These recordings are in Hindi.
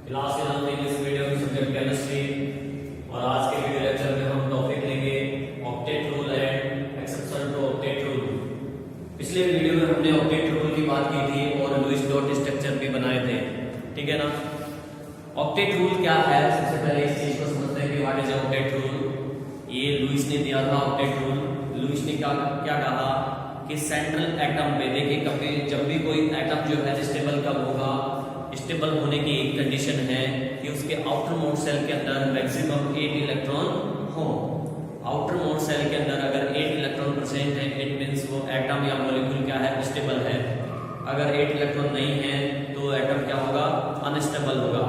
Class 11 English medium subject chemistry. और आज के वीडियो लेक्चर में हम टॉपिक लेंगे octet rule and exception to octet rule. पिछले वीडियो में हमने ऑक्टेट रूल की बात की थी और लुईस डॉट स्ट्रक्चर भी बनाए थे, ठीक है ना। ऑक्टेट रूल क्या है, सबसे पहले इस चीज को समझते हैं कि व्हाट इज ऑक्टेट रूल। ये लुईस ने दिया था ऑक्टेट रूल। लुईस ने क्या कहा कि सेंट्रल एटम पे देखिए, कभी जब भी कोई एटम जो है स्टेबल कब होगा, स्टेबल होने की एक कंडीशन है कि उसके आउटर मोस्ट सेल के अंदर मैक्सिमम 8 इलेक्ट्रॉन हो। आउटर मोस्ट सेल के अंदर अगर 8 इलेक्ट्रॉन प्रेजेंट है, इट मींस वो एटम या मॉलिक्यूल क्या है, स्टेबल है। अगर 8 इलेक्ट्रॉन नहीं है तो एटम क्या होगा, अनस्टेबल होगा।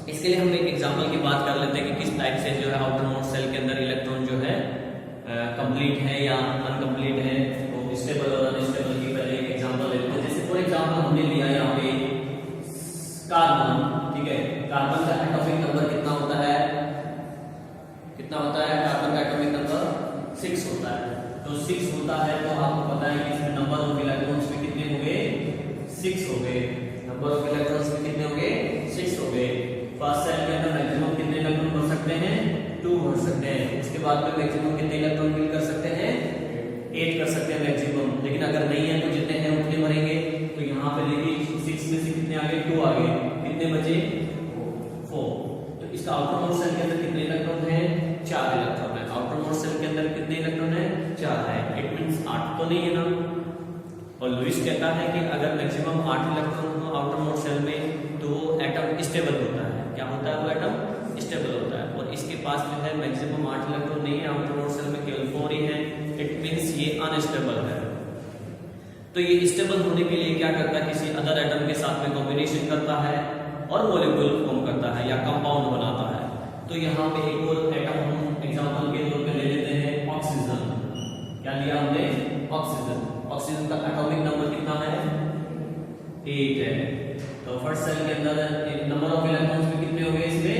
इसके लिए हम एक एग्जांपल की बात कर लेते हैं कि किस टाइप से जो है आउटर मोस्ट सेल के अंदर इलेक्ट्रॉन जो है कंप्लीट है या अनकंप्लीट है, वो स्टेबल और अनस्टेबल की पहले एक एग्जांपल लेते हैं। जैसे फॉर एग्जांपल हमने लिया यहाँ पे कार्बन, ठीक है। कार्बन का एटॉमिक नंबर कितना होता है, कार्बन का एटॉमिक नंबर 6 होता है। तो 6 होता है तो आपको पता है कि इसमें नंबर ऑफ इलेक्ट्रॉन्स भी कितने हो गए, 6 हो गए। नंबर ऑफ इलेक्ट्रॉन्स भी कितने हो गए, 6 हो गए। फर्स्ट सेल के अंदर मैक्सिमम कितने इलेक्ट्रॉन भर सकते हैं, 2 भर सकते हैं। उसके बाद में मैक्सिमम कितने इलेक्ट्रॉन फिल कर सकते हैं, 8 कर सकते हैं मैक्सिमम। लेकिन अगर नहीं है तो जितने हैं उतने भरेंगे। तो यहाँ पे देखिए 6 में से कितने आ गए, 2 आ गए, कितने बचे, 4। तो इसका आउटर मोस्ट सेल के अंदर कितने इलेक्ट्रॉन है, 4 इलेक्ट्रॉन है। आउटर मोस्ट सेल के अंदर कितने इलेक्ट्रॉन है, 4 है। इट मींस 8 तो नहीं है ना। और लुईस कहता है कि अगर मैक्सिमम 8 इलेक्ट्रॉन हो आउटर मोस्ट सेल में तो वो एटम स्टेबल होता है। क्या होता है, वो एटम स्टेबल होता है। और इसके पास जो है मैक्सिमम 8 इलेक्ट्रॉन नहीं है, आउटर मोस्ट सेल में केवल 4 ही है। इट मींस ये अनस्टेबल है। तो ये स्टेबल होने के लिए क्या करता है, किसी अदर एटम के साथ में कॉम्बिनेशन करता है और मॉलिक्यूल फॉर्म करता है या कंपाउंड बनाता है। तो यहाँ पे एक और एटम हम एग्जांपल के तौर पे ले लेते हैं, ऑक्सीजन। क्या लिया हमने, ऑक्सीजन। ऑक्सीजन का एटॉमिक नंबर कितना है, 8 है। तो फर्स्ट सेल के अंदर नंबर ऑफ इलेक्ट्रॉन्स भी कितने हो गए, इसमें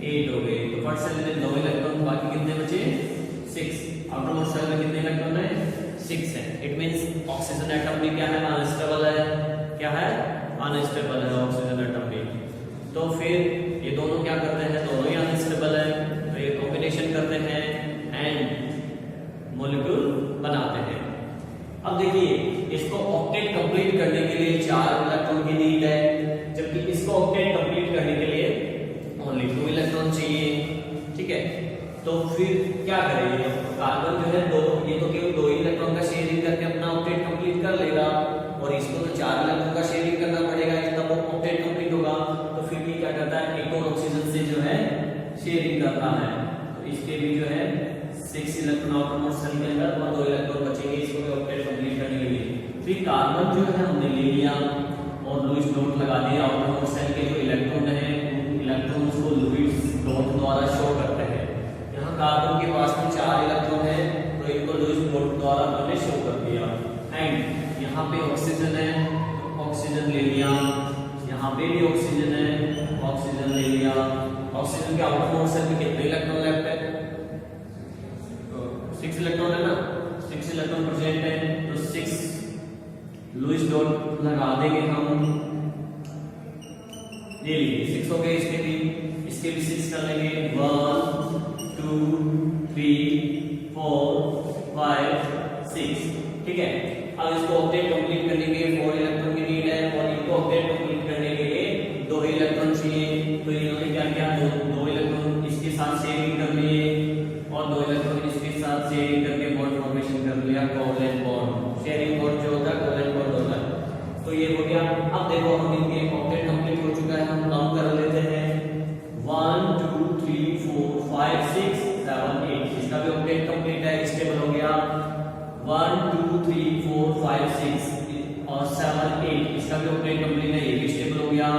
8 हो गए। तो फर्स्ट सेल में 2 इलेक्ट्रॉन, बाकी कितने बचे, 6। आउटर मोस्ट सेल में कितने इलेक्ट्रॉन है, 6 है। इट मींस ऑक्सीजन एटम भी क्या है, अनस्टेबल है। क्या है, अनस्टेबल है ऑक्सीजन एटम भी। तो फिर ये दोनों क्या करते हैं, दोनों ही अनस्टेबल है। तो ये कॉम्बिनेशन करते हैं एंड मॉलिक्यूल बनाते हैं। अब देखिए, इसको ऑक्टेट कंप्लीट करने के लिए 4 इलेक्ट्रॉन की नीड है, जबकि इसको ऑक्टेट कंप्लीट करने के लिए ओनली 2 इलेक्ट्रॉन चाहिए, ठीक है। तो फिर क्या करेंगे, कार्बन जो है ये तो केवल 2 इलेक्ट्रॉन का शेयरिंग करके अपना ऑक्टेट कंप्लीट कर लेगा, और इसको तो 4 इलेक्ट्रॉन का शेयरिंग करना पड़ेगा, तब वो ऑक्टेट कंप्लीट होगा। तो फिर ये क्या करता है, एक और ऑक्सीजन से जो है शेयरिंग करता है। तो इसके भी जो है 6 इलेक्ट्रॉन आउटर मोस्ट सेल के अंदर और 2 इलेक्ट्रॉन बचेंगे इसको भी ऑक्टेट कंप्लीट करने के लिए। फिर कार्बन जो है हमने ले लिया और लुईस डॉट लगा दिया। आउटर मोस्ट सेल के जो इलेक्ट्रॉन है, उन इलेक्ट्रॉन्स को लुईस डॉट द्वारा शो करते हैं। यहाँ कार्बन के पास में 4 इलेक्ट्रॉन है, तो इनको लुईस डॉट द्वारा हमने शो कर दिया। एंड यहाँ पे ऑक्सीजन है, तो ऑक्सीजन ले लिया। यहाँ पे भी ऑक्सीजन है, ऑक्सीजन ले लिया। ऑक्सीजन के आउटर मोस्ट सेल में कितने इलेक्ट्रॉन लेफ्ट है, 6 इलेक्ट्रॉन है ना, 6 इलेक्ट्रॉन प्रेजेंट है। तो 6 लुईस डॉट लगा देंगे हम। ये लीजिए 6 हो गए, इसके भी 6 कर लेंगे। 1 2 3 4 5 6, ठीक है। अब इसको ऑक्टेट कंप्लीट करने के लिए 4 इलेक्ट्रॉन की नीड है, और इनको ऑक्टेट कंप्लीट करने के लिए 2 इलेक्ट्रॉन चाहिए। तो इन्होंने क्या किया, 2 इलेक्ट्रॉन इसके साथ शेयरिंग कर लिए और 2 इलेक्ट्रॉन इसके साथ शेयरिंग करके बॉन्ड फॉर्मेशन कर लिया, कोवलेंट बॉन्ड। शेयरिंग बॉन्ड जो होता है कोवलेंट बॉन्ड होता है। तो ये हो गया। अब देखो हम इनके ऑक्टेट कंप्लीट हो चुका है, हम काउंट कर लेते हैं। 1 2 3 4 5 6 7 8। इसका भी ऑक्टेट कंप्लीट है, स्टेबल हो गया। 1 2 3 4 5 6 और 7 8, इसका भी ऑक्टेट कंप्लीट है, ये भी स्टेबल हो गया।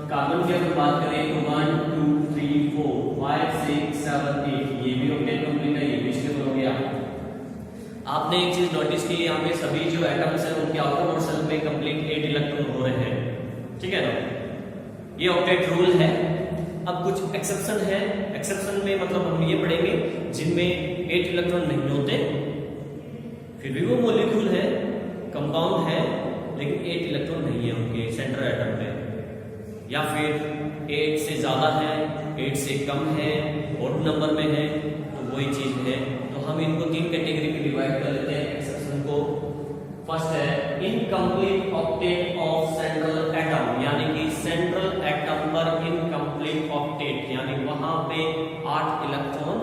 कार्बन की अगर बात करें तो 1 2 3 4 5 6 7 8, ये भी ऑक्टेट कंप्लीट है, ये भी स्टेबल हो गया। आपने एक चीज नोटिस की, यहाँ पे सभी जो एटम्स हैं उनके आउटर मोस्ट सेल में कंप्लीट 8 इलेक्ट्रॉन हो रहे हैं, ठीक है ना। ये ऑक्टेट रूल है। अब कुछ एक्सेप्शन है। एक्सेप्शन में मतलब हम ये पढ़ेंगे जिनमें 8 इलेक्ट्रॉन नहीं होते, फिर भी वो मॉलिक्यूल है, कंपाउंड है, लेकिन 8 इलेक्ट्रॉन नहीं है उनके सेंट्रल एटम पे। या फिर 8 से ज़्यादा है, 8 से कम है, ऑड नंबर में है, तो वही चीज़ है। तो हम इनको 3 कैटेगरी में डिवाइड कर लेते हैं एक्सेप्शन को। फर्स्ट है incomplete octet of central atom, यानी कि सेंट्रल एटम पर इनकम्प्लीट ऑक्टेट, यानी वहां पे 8 इलेक्ट्रॉन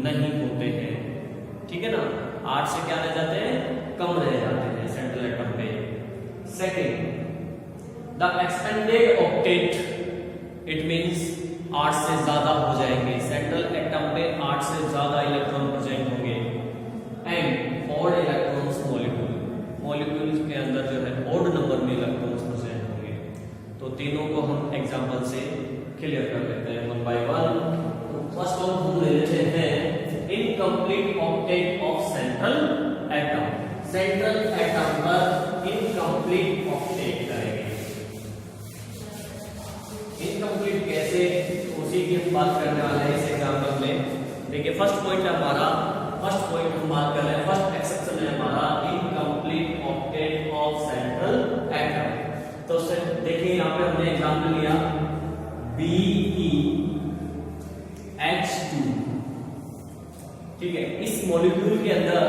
नहीं होते हैं, ठीक है ना, 8 से क्या रह जाते हैं, कम रह जाते हैं सेंट्रल एटम पे। Second, the expanded octet, it means 8 से ज्यादा हो जाएंगे, सेंट्रल एटम पे 8 से ज्यादा इलेक्ट्रॉन प्रेजेंट होंगे। And odd electrons molecule, molecules के अंदर जो है ऑड नंबर में इलेक्ट्रॉन्स प्रेजेंट होंगे। तो तीनों को हम एग्जांपल से क्लियर कर लेते हैं one by one. First one हम ले लेते हैं incomplete octet of central atom. Central atom पर इनकम्प्लीट ऑक्टेट करेंगे। इनकम्प्लीट कैसे, उसी की हम बात करने वाले हैं इस एग्जांपल में। देखिए फर्स्ट पॉइंट है हमारा, फर्स्ट पॉइंट हम बात कर रहे हैं, फर्स्ट एक्सेप्शन है हमारा incomplete octet of central atom. तो देखिए यहाँ पे हमने एग्जांपल लिया BeH2, ठीक है। इस मॉलिक्यूल के अंदर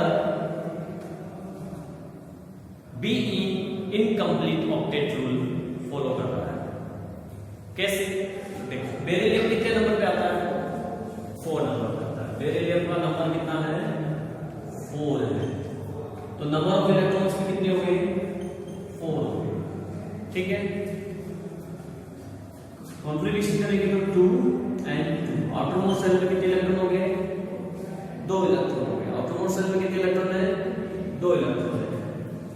Be incomplete octet rule follow कर रहा है। कैसे, देखो बेरिलियम कितने नंबर पे आता है, 4 नंबर पे आता है। बेरिलियम का नंबर कितना है, 4 है। तो नंबर ऑफ इलेक्ट्रॉन्स कितने हो गए, 4 हो गए, ठीक है। कॉन्फ़िगरेशन करेंगे तो 2 एंड 2। आउटरमोस्ट सेल में कितने इलेक्ट्रॉन हो गए, 2 इलेक्ट्रॉन हो गए। आउटरमोस्ट सेल में कितने इलेक्ट्रॉन है, 2 इलेक्ट्रॉन है।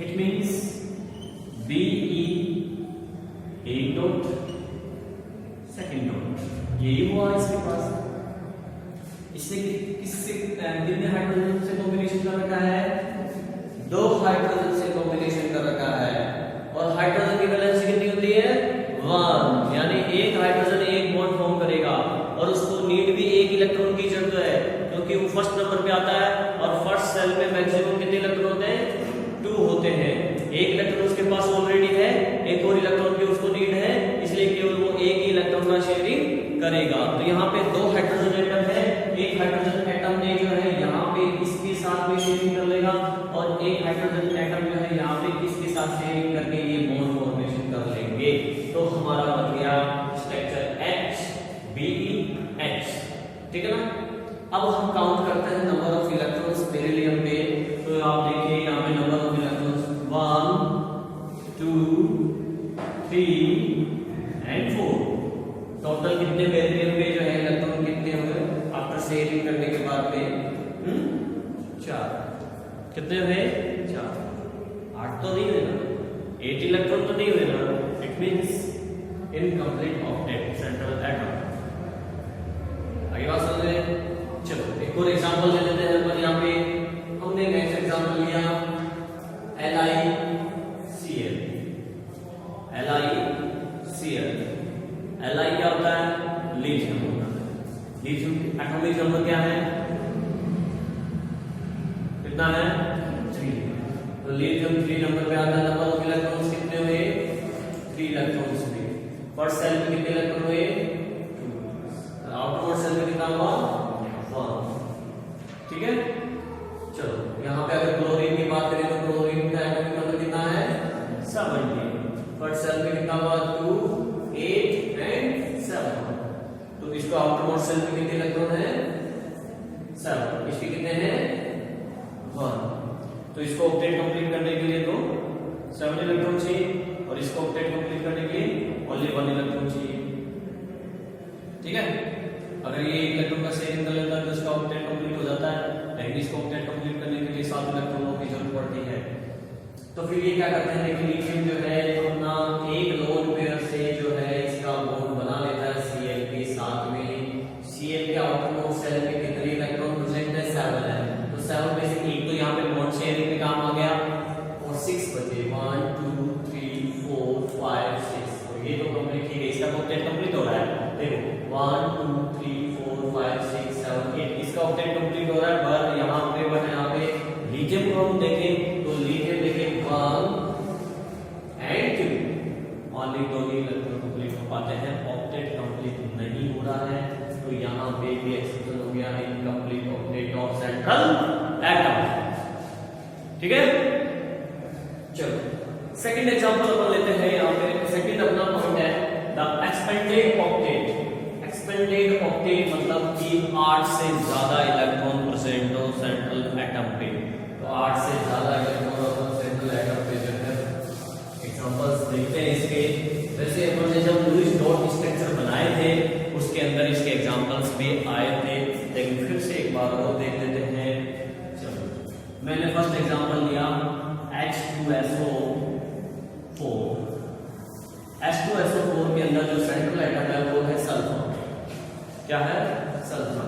इट मींस Be एक डॉट, सेकंड डॉट, यही हुआ इसके पास। इसने किससे कितने हाइड्रोजन से कॉम्बिनेशन कर रखा है, 2 हाइड्रोजन से कॉम्बिनेशन कर रखा है। और हाइड्रोजन की वैलेंसी कितनी होती है, 1, यानी एक हाइड्रोजन एक बॉन्ड फॉर्म करेगा और उसको नीड भी एक इलेक्ट्रॉन की जरूरत है, क्योंकि वो फर्स्ट नंबर पे आता है। और फर्स्ट सेल में मैक्सिमम कितने इलेक्ट्रॉन होते हैं, 2 होते हैं। एक इलेक्ट्रॉन उसके पास ऑलरेडी है, एक और इलेक्ट्रॉन की उसको नीड है, इसलिए केवल वो एक ही इलेक्ट्रॉन का शेयरिंग करेगा। तो यहाँ पे 2 हाइड्रोजन एटम है, एक हाइड्रोजन एटम ने जो है यहाँ पे इसके साथ में शेयरिंग कर लेगा और एक हाइड्रोजन एटम जो है यहाँ पे इसके साथ शेयरिंग करके ये बॉन्ड फॉर्मेशन कर लेंगे। तो हमारा बन गया स्ट्रक्चर HBeH, ठीक है ना। अब हम काउंट करते हैं नंबर ऑफ इलेक्ट्रॉन्स बेरिलियम पे। तो आप देखिए यहाँ पे number of electrons 1 2 3 and 4। Total कितने बेरिलियम पे जो है इलेक्ट्रॉन कितने हुए आफ्टर शेयरिंग करने के बाद में, 4। कितने हुए, 4। 8 तो नहीं हुए ना, 8 इलेक्ट्रॉन तो नहीं हुए ना। It means incomplete octet central atom. आगे बात समझ रहे हैं। चलो एक और एग्जांपल ले लेते हैं। पर यहाँ पे हमने नेक्स्ट एग्जांपल लिया LiCl। LiCl, Li क्या होता है, लिथियम होता है। लिथियम एटॉमिक नंबर क्या है, कितना है, 3। तो लिथियम 3 नंबर पे आता है। नंबर ऑफ इलेक्ट्रॉन्स कितने हुए, 3 इलेक्ट्रॉन्स हुए। फर्स्ट सेल में कितने इलेक्ट्रॉन हुए, 2। आउटरमोस्ट सेल में कितना हुआ, 1, ठीक है। चलो यहाँ पे अगर क्लोरीन की बात करें तो क्लोरीन का एटॉमिक नंबर कितना है, 70। फर्स्ट सेल में कितना हुआ, 2 8 एंड 7। तो इसको आउटरमोस्ट सेल में कितने इलेक्ट्रॉन है, 7। इसके कितने हैं, 1। तो इसको ऑक्टेट कंप्लीट करने के लिए तो 7 इलेक्ट्रॉन चाहिए और इसको ऑक्टेट कंप्लीट करने के लिए ओनली 1 इलेक्ट्रॉन चाहिए, ठीक है। अगर ये इलेक्ट्रॉन का शेयरिंग कर लेता है तो इसका ऑक्टेट कंप्लीट हो जाता है, लेकिन इसको ऑक्टेट कंप्लीट करने के लिए 7 इलेक्ट्रॉनों की जरूरत पड़ती है। तो फिर ये क्या करते हैं, देखिए लिथियम जो है अपना एक लोन पेयर से जो है इसका बॉन्ड बना लेता है Cl के साथ में। Cl के आउटरमोस्ट सेल में कितने इलेक्ट्रॉन प्रेजेंट है, 7 है। तो 7 में से एक तो यहाँ पे बॉन्ड शेयरिंग में काम आ गया और 6 बचे, 1 2 3 4 5 6। तो ये तो कंप्लीट ही है, इसका ऑक्टेट कंप्लीट हो रहा है। देखो 1 2 3 4 5 6 7 8, इसका ऑक्टेट कंप्लीट हो रहा है। पर यहाँ पे बट यहाँ पे लिथियम को हम देखें तो लिथियम देखें 1 and 2, only 2 he electron complete हो पाते हैं ऑक्टेट सेंट्रल एटम। ठीक है, चलो सेकंड एग्जांपल अपन लेते हैं। यहाँ पे सेकंड अपना पॉइंट है the expanded octet. Expanded octet मतलब कि 8 से ज्यादा इलेक्ट्रॉन प्रेजेंट हो सेंट्रल एटम पे। तो 8 से ज्यादा इलेक्ट्रॉन सेंट्रल एटम पे जो है एग्जांपल्स देखते हैं इसके। वैसे अपन ने जब लुईस डॉट स्ट्रक्चर बनाए थे उसके अंदर इसके एग्जांपल्स भी आए थे, लेकिन फिर से एक बार और देख लेते हैं। चलो मैंने फर्स्ट एग्जांपल लिया H2SO4। H2SO4 के अंदर जो सेंट्रल एटम है वो है सल्फर। क्या है? सल्फर।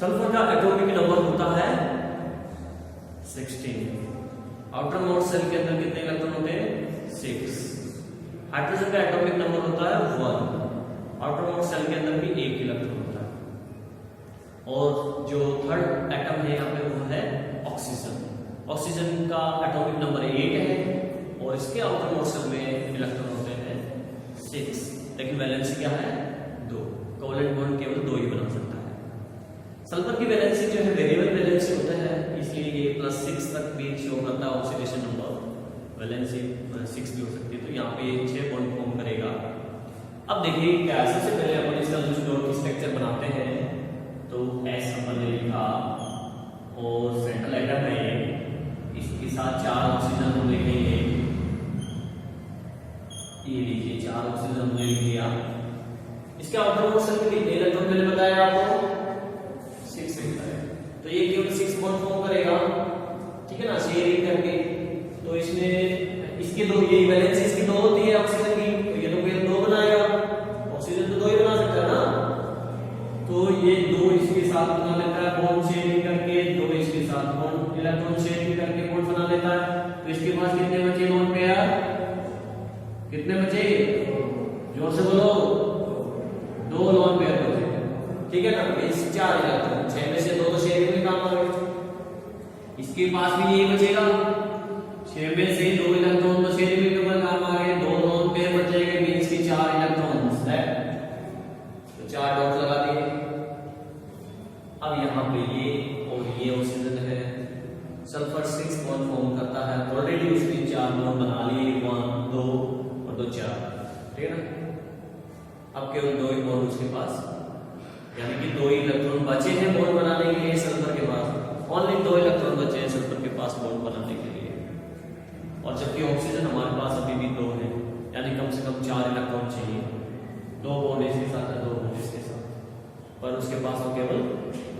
सल्फर का एटॉमिक नंबर होता है 16। आउटर मोस्ट शेल के अंदर कितने इलेक्ट्रॉन होते हैं? 6। हाइड्रोजन का एटॉमिक नंबर होता है 1। आउटर मोस्ट शेल के अंदर भी 1 इलेक्ट्रॉन होता है। और जो थर्ड एटम है यहाँ पे वो है ऑक्सीजन। ऑक्सीजन का एटॉमिक नंबर 8 है और इसके आउटर मोस्ट शेल में इलेक्ट्रॉन होते हैं 6, लेकिन वैलेंसी क्या है? 2। कोवेलेंट बॉन्ड केवल 2 ही बना सकता है। सल्फर की वैलेंसी जो है वेरिएबल वैलेंसी होता है, इसलिए ये +6 तक भी शो करता है ऑक्सीडेशन नंबर। वैलेंसी 6 भी हो सकती है, तो यहाँ पे 6 बॉन्ड फॉर्म करेगा। अब देखिए क्या, सबसे पहले अपन इसका लूज डॉट स्ट्रक्चर बनाते हैं। तो S अपन ने लिखा और सेंट्रल एटम है इसके साथ 4 ऑक्सीजन हम लिखेंगे। ये देखिए 4 ऑक्सीजन हमने लिख दिया। इसके आउटर मोस्ट शेल में कितने इलेक्ट्रॉन मैंने बताया आपको? 6 है। तो ये केवल 6 बॉन्ड फॉर्म करेगा, ठीक है ना, शेयरिंग करके। तो इसमें इसके 2, ये वैलेंसी इसकी 2 होती है ऑक्सीजन की, तो ये तो केवल 2 बनाएगा। ऑक्सीजन तो 2 ही बना सकता है ना, तो ये 2 इसके साथ बना लेता है बॉन्ड शेयरिंग करके, 2 इसके साथ बॉन्ड इलेक्ट्रॉन शेयरिंग करके बॉन्ड बना लेता है। तो इसके पास कितने बचे लोन पेयर? कितने बचे? जोर से बोलो। 2 लोन पेयर बचे, ठीक है ना। इस 4 इलेक्ट्रॉन 6 में से 2 तो शेयरिंग में काम आ गए। इसके पास भी यही बचेगा, 6 में से 2 इलेक्ट्रॉन तो शेयरिंग में काम आ गए, 2 लोन पेयर बचेंगे, मींस की 4 इलेक्ट्रॉन्स है। तो 4 डॉट लगा दिए। अब यहाँ पे ये और ये ऑक्सीजन है, सल्फर 6 बॉन्ड फॉर्म करता है। ऑलरेडी उसने 4 बॉन्ड बना लिए, 1 2 और 2 4, ठीक है ना। अब केवल 2 ही बॉन्ड उसके पास, यानी कि 2 ही इलेक्ट्रॉन बचे हैं बॉन्ड बनाने के लिए सल्फर के पास। ओनली 2 इलेक्ट्रॉन बचे हैं सल्फर के पास बॉन्ड बनाने के लिए, और जबकि ऑक्सीजन हमारे पास अभी भी 2 है, यानी कम से कम 4 इलेक्ट्रॉन चाहिए। 2 बॉन्ड इसके साथ है, 2 बॉन्ड इसके साथ, पर उसके पास तो केवल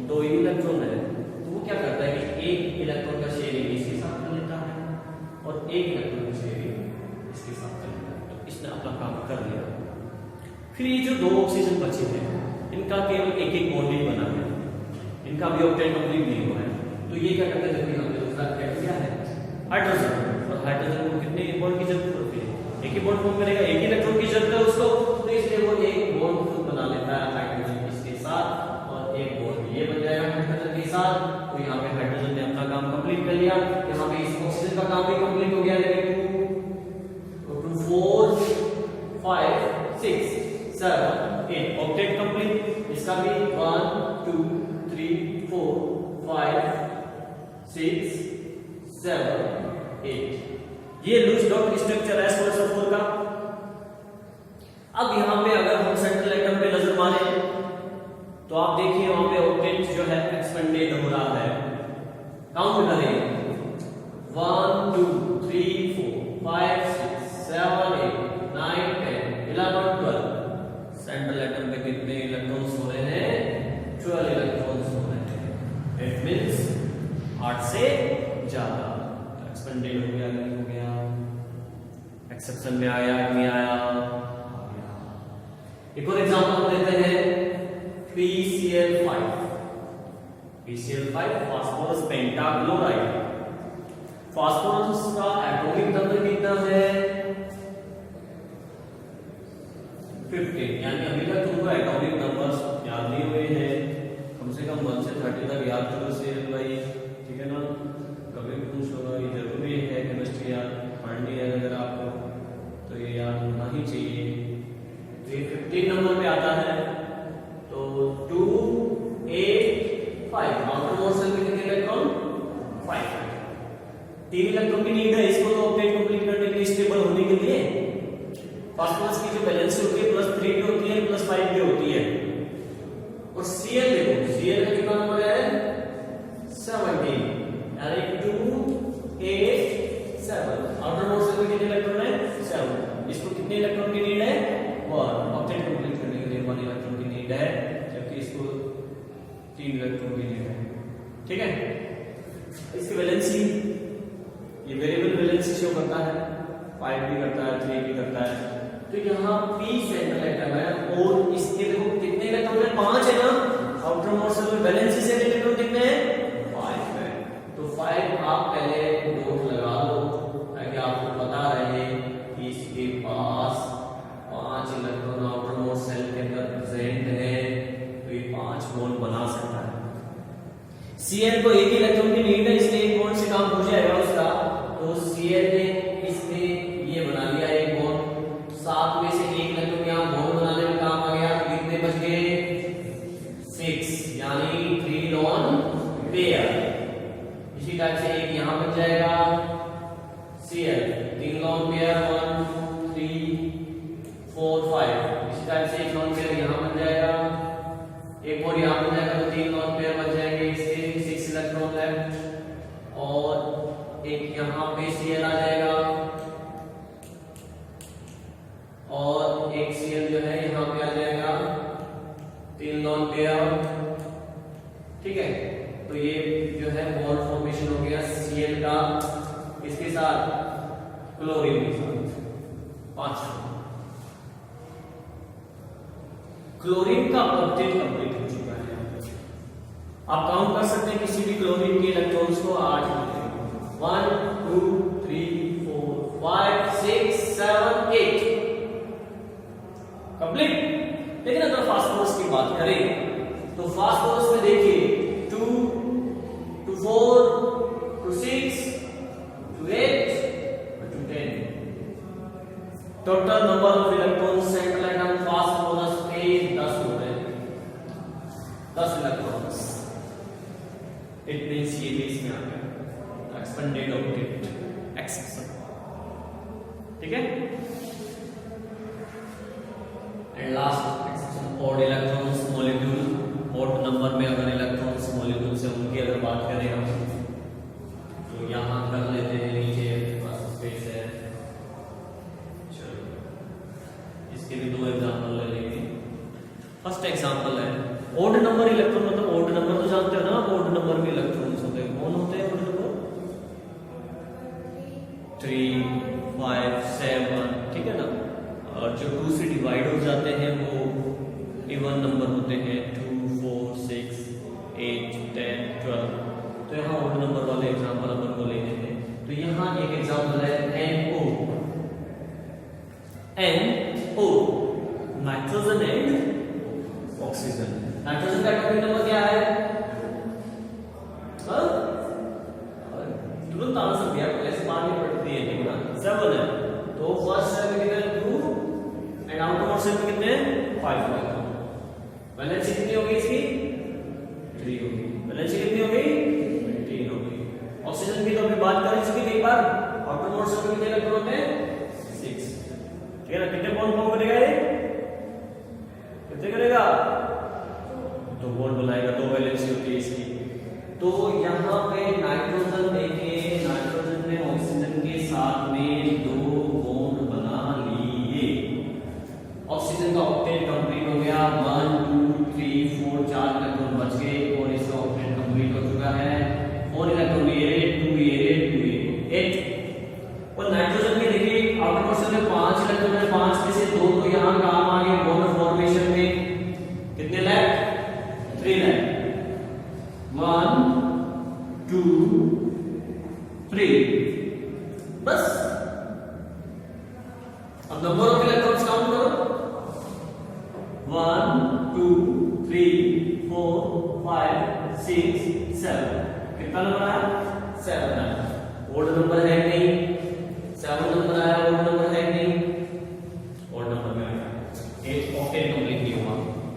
2 ही इलेक्ट्रॉन है। तो वो क्या करता है कि 1 इलेक्ट्रॉन का शेयरिंग इसके साथ कर लेता है और 1 इलेक्ट्रॉन का शेयरिंग इसके साथ कर लेता है। तो इसने अपना काम कर लिया। फिर ये जो 2 ऑक्सीजन बचे हैं इनका केवल 1 बॉन्ड ही बना है, इनका भी ऑक्टेट कंप्लीट नहीं हुआ है। तो ये क्या करते हैं, जबकि हमने दूसरा एटम क्या है? हाइड्रोजन। और हाइड्रोजन को कितने बॉन्ड की जरूरत होती है? 1 ही बॉन्ड फॉर्म करेगा, 1 ही इलेक्ट्रॉन की जरूरत है उसको, तो इसलिए वो 1 बॉन्ड खुद बना लेता है हाइड्रोजन इसके साथ, और 1 बॉन्ड ये बन जाएगा हाइड्रोजन के साथ। तो यहाँ पे हाइड्रोजन ने अपना काम कंप्लीट कर लिया। यहाँ पे इस ऑक्सीजन का काम भी कंप्लीट हो गया। लेकिन 2 4 5 6 7 8 ऑक्टेट कंप्लीट। इसका भी 1 2 3 4 5 6 7 8 ये लूज डॉट स्ट्रक्चर है SO4 का। अब यहाँ पे अगर हम सेंट्रल एटम पे नजर मारें तो आप देखिए वहां पे ऑक्टेट जो है एक्सपेंडेड हो रहा है। काउंट करें 1 2 3 4 5 6 7 8 9 10 11 12। सेंट्रल एटम पे कितने इलेक्ट्रॉन्स हो रहे हैं? 12 इलेक्ट्रॉन्स हो रहे हैं। इट मींस 8 से ज्यादा। एक्सपेंडेड हो गया, नहीं हो गया, एक्सेप्शन में आया नहीं आया, आ गया। एक और एग्जांपल लेते हैं PCl5। PCl5 phosphorus pentachloride. Phosphorus का एटॉमिक नंबर कितना है? 15। यानी अभी तक तुमको एटॉमिक नंबर्स याद नहीं हुए हैं, कम से कम 1 से 30 तक याद करो से भाई, ठीक है ना। कभी पूछ होगा, ये जरूरी है केमिस्ट्री याद पढ़नी है अगर आपको, तो ये याद होना ही चाहिए। तो ये 15 नंबर पे आता है। तो 2 8 5 आउटर मोस्ट शेल 3 इलेक्ट्रॉन की नीड है इसको तो ऑक्टेट कंप्लीट करने के लिए, स्टेबल होने के लिए। फास्फोरस की जो वैलेंसी होती है +3 भी होती है +5 भी होती है। और Cl देखो, Cl का कितना नंबर है 17, यानी 2 8 7। आउटर मोस्ट में कितने इलेक्ट्रॉन है 7। इसको कितने इलेक्ट्रॉन की नीड है 1, ऑक्टेट कंप्लीट करने के लिए 1 इलेक्ट्रॉन की नीड है, जबकि इसको 3 इलेक्ट्रॉन की नीड है। ठीक है, इसकी वैलेंसी ये वेरिएबल वैलेंसी शो करता है, 5 भी करता है 3 भी करता है। तो यहाँ p सेंट्रल एटम है और इसके देखो कितने इलेक्ट्रॉन है 5 है ना, आउटर मोस्ट में वैलेंसी से इलेक्ट्रॉन कितने हैं 5 है। तो 5 आप पहले नोट लगा लो ताकि आपको पता रहे कि इसके पास 5 इलेक्ट्रॉन आउटर मोस्ट सेल के अंदर प्रेजेंट है, तो ये 5 बॉन्ड बना सकता है। Cl को एक इलेक्ट्रॉन की नीड है, इसलिए एक बॉन्ड से काम हो जाएगा उसका। तो Cl ने इसने ये बना लिया एक बॉन्ड, 7 में से एक इलेक्ट्रॉन यहाँ बॉन्ड बनाने में काम आ गया, तो कितने बच गए 6, यानी 3 लॉन पेयर। इसी टाइप से एक यहाँ बन जाएगा Cl, 3 लॉन पेयर 1 3 4 5। इसी टाइप से एक लॉन पेयर यहाँ बन जाएगा, एक और यहाँ बन जाएगा, तो 3 लॉन पेयर बन जाएंगे, इसके 6 इलेक्ट्रॉन है। और एक यहाँ पे Cl आ जाएगा और एक Cl जो है यहाँ पे आ जाएगा, 3 लॉन पेयर। ठीक है, तो ये जो है बॉन्ड फॉर्मेशन हो गया Cl का, इसके साथ क्लोरीन के साथ 5। क्लोरीन का ऑक्टेट कंप्लीट हो चुका है। आप काउंट कर सकते हैं किसी भी क्लोरीन के इलेक्ट्रॉन्स को 8 1 2 3 4 5 6 7 8 कंप्लीट। लेकिन अगर फास्फोरस की बात करें तो फास्फोरस में देखिए 2 to 4 to 6 to 8 to 10। Total number of electrons central atom phosphorus पे 10 होते हैं, 10 इलेक्ट्रॉन्स। इट मींस ये भी इसमें आ गया एक्सपेंडेड ऑक्टेट एक्सेप्शन। ठीक है, and last exception odd electrons molecule. Odd number में अगर इलेक्ट्रॉन्स मॉलिक्यूल से उनकी अगर बात करें हम, तो यहां कर लेते हैं, नीचे पास स्पेस है। चलो इसके भी 2 एग्जांपल ले लेंगे। फर्स्ट एग्जांपल है ओड नंबर इलेक्ट्रॉन, मतलब ओड नंबर तो जानते हो ना, ओड नंबर में इलेक्ट्रॉन्स होते हैं। कौन होते हैं ओड नंबर 3 5 7, ठीक है ना। और जो 2 से डिवाइड हो जाते हैं वो इवन नंबर होते हैं, 2 4 6 8 10 12। तो यहाँ ओड नंबर वाले एग्जांपल अपन को लेने हैं। तो यहाँ एक एग्जांपल है NO, NO nitrogen and oxygen. Nitrogen का एटॉमिक नंबर क्या है? तुरंत आंसर दिया, ऐसे बात नहीं पड़ती है, ठीक है, 7 है। तो फर्स्ट सेल में कितने 2 एंड आउटर मोस्ट सेल में कितने 5 है। वैलेंसी कितनी होगी इसकी 3 होगी। वैलेंसी कितनी होगी 3 होगी। ऑक्सीजन की तो अभी बात कर चुके कई बार, आउटर मोस्ट सेल में कितने इलेक्ट्रॉन होते हैं 6, ठीक है ना। कितने बॉन्ड फॉर्म करेगा ये, कितने करेगा 2 बॉन्ड बनाएगा, 2 वैलेंसी होती है इसकी। तो यहाँ पे नाइट्रोजन देखिए, नाइट्रोजन ने ऑक्सीजन के साथ में 2 बॉन्ड बना लिए। ऑक्सीजन का ऑक्टेट कंप्लीट हो गया, 1 2 3 4 4 इलेक्ट्रॉन बच गए और इसका ऑक्टेट कंप्लीट हो चुका है। 4 इलेक्ट्रॉन ये 2 ये 2 ये 8। और नाइट्रोजन में देखिए आउटर मोस्ट में 5 इलेक्ट्रॉन है, 5 में से 2 तो यहाँ काम आ गए बॉन्ड फॉर्मेशन में। कितने लेफ्ट 3 लेफ्ट, 1 2 3 बस। अब नंबर ऑफ इलेक्ट्रॉन्स काउंट करो, 1 2 3 4 5 6 7। कितना नंबर आया 7 आया। ओड नंबर है नहीं, 7 नंबर आया, ओड नंबर है नहीं, ओड नंबर में आया। एक ऑक्टेट कंप्लीट नहीं हुआ।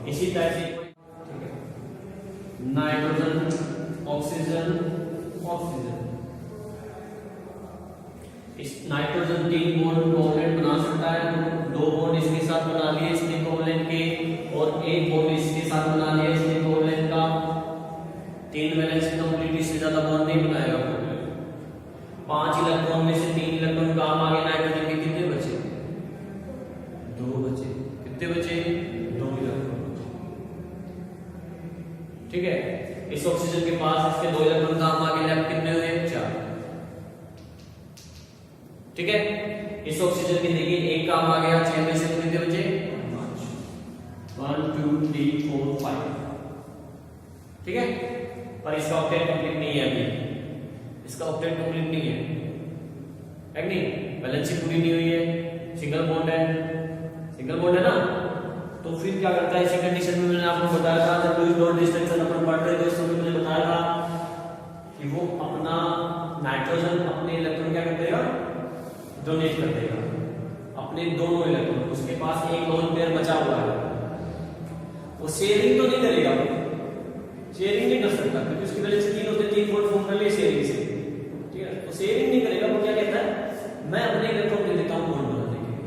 इसी तरह से ठीक है, नाइट्रोजन ऑक्सीजन ऑक्सीजन इस नाइट्रोजन 3 बॉन्ड कोवलेंट बना सकता है, 2 बॉन्ड इसके साथ बना लिए इसने कोवलेंट के, और 1 बॉन्ड इसके साथ बना लिया इसने कोवलेंट का। 3 वैलेंसी कंप्लीट, इससे ज्यादा बॉन्ड नहीं बनाएगा कोवलेंट। 5 इलेक्ट्रॉन में से 3 इलेक्ट्रॉन काम आ गए नाइट्रोजन के, कितने बचे? 2 बचे। कितने बचे? 2 इलेक्ट्रॉन। ठीक है, इस ऑक्सीजन के पास इसके 2 इलेक्ट्रॉन काम आ गए, अब कितने हुए? 4। ठीक है, इस ऑक्सीजन के देखिए 1 काम आ गया, 6 में से कितने बचे? 5। 1 2 3 4 5। ठीक है, पर इसका ऑक्टेट कंप्लीट नहीं है अभी, इसका ऑक्टेट कंप्लीट नहीं है नहीं, वैलेंसी पूरी नहीं हुई है, सिंगल बॉन्ड है ना। तो फिर क्या करता है इसी कंडीशन में? मैंने आपको बताया था जब लुईस डॉट डिस्ट्रक्शन अपन पढ़ रहे थे उस समय मैंने बताया था कि वो अपना नाइट्रोजन अपने इलेक्ट्रॉन क्या कर देगा? डोनेट कर देगा अपने दोनों इलेक्ट्रॉन। उसके पास एक लोन पेयर बचा हुआ है, वो शेयरिंग तो नहीं करेगा, शेयरिंग नहीं कर सकता क्योंकि उसकी वजह से 3 होते 3 बॉन्ड फॉर्म कर लिए शेयरिंग से। ठीक है, वो शेयरिंग नहीं करेगा, वो क्या कहता है? मैं अपने इलेक्ट्रॉन दे देता हूं बॉन्ड बनाने के लिए।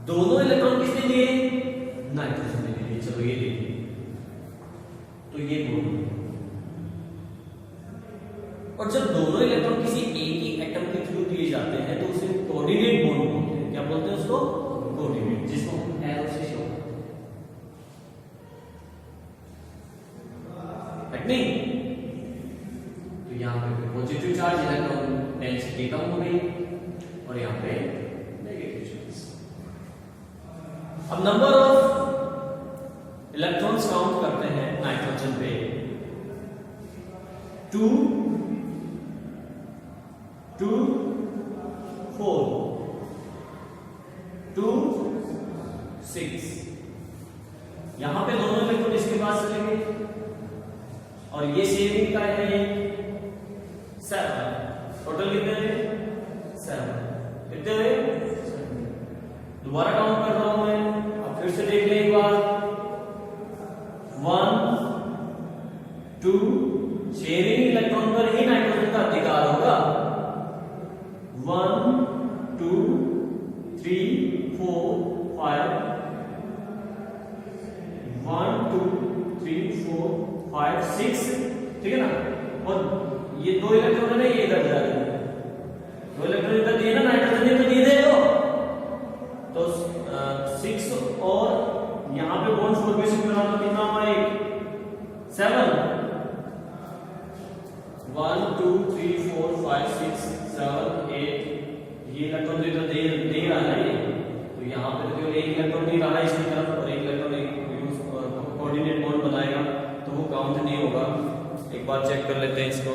दोनों इलेक्ट्रॉन किसने दिए? नाइट्रोजन ने दिए। चलो ये देखिए, तो ये बॉन्ड, और जब दोनों इलेक्ट्रॉन किसी एक ही एटम के थ्रू दिए जाते हैं तो उसे कोऑर्डिनेट बॉन्ड बोलते हैं। क्या बोलते हैं उसको? कोऑर्डिनेट, जिसको हम एरो से शो नहीं। तो यहाँ पे पॉजिटिव चार्ज इलेक्ट्रॉन डेंसिटी कम हो गई और यहाँ पे नेगेटिव चार्ज। अब नंबर ऑफ इलेक्ट्रॉन्स काउंट करते हैं नाइट्रोजन पे। 2 2 4 2 6। यहां पे दोनों इलेक्ट्रॉन इसके पास चलेंगे और ये शेयरिंग का है ये 7। टोटल कितने हुए? 7। कितने हुए? 7। दोबारा काउंट कर रहा हूं मैं, अब फिर से देख लें एक बार। 1 2 शेयरिंग इलेक्ट्रॉन पर ही नाइट्रोजन का अधिकार होगा। 1 2 3 4 5 1 2 3 4 5 6। ठीक है ना, और ये 2 इलेक्ट्रॉन है ना, ये इधर जा रहे हैं, 2 इलेक्ट्रॉन इधर दिए ना, नाइट्रोजन ने तो दिए थे तो 6 और यहां पे बॉन्ड फॉर्मेशन करा तो कितना हुआ? 7। 1 2 3 4 5 6 7 8। ये इलेक्ट्रॉन तो इधर दे रहा है, तो यहाँ पे तो एक इलेक्ट्रॉन नहीं रहा है इसकी तरफ और एक इलेक्ट्रॉन कोऑर्डिनेट बॉन्ड बनाएगा तो वो काउंट नहीं होगा। एक बार चेक कर लेते हैं इसको।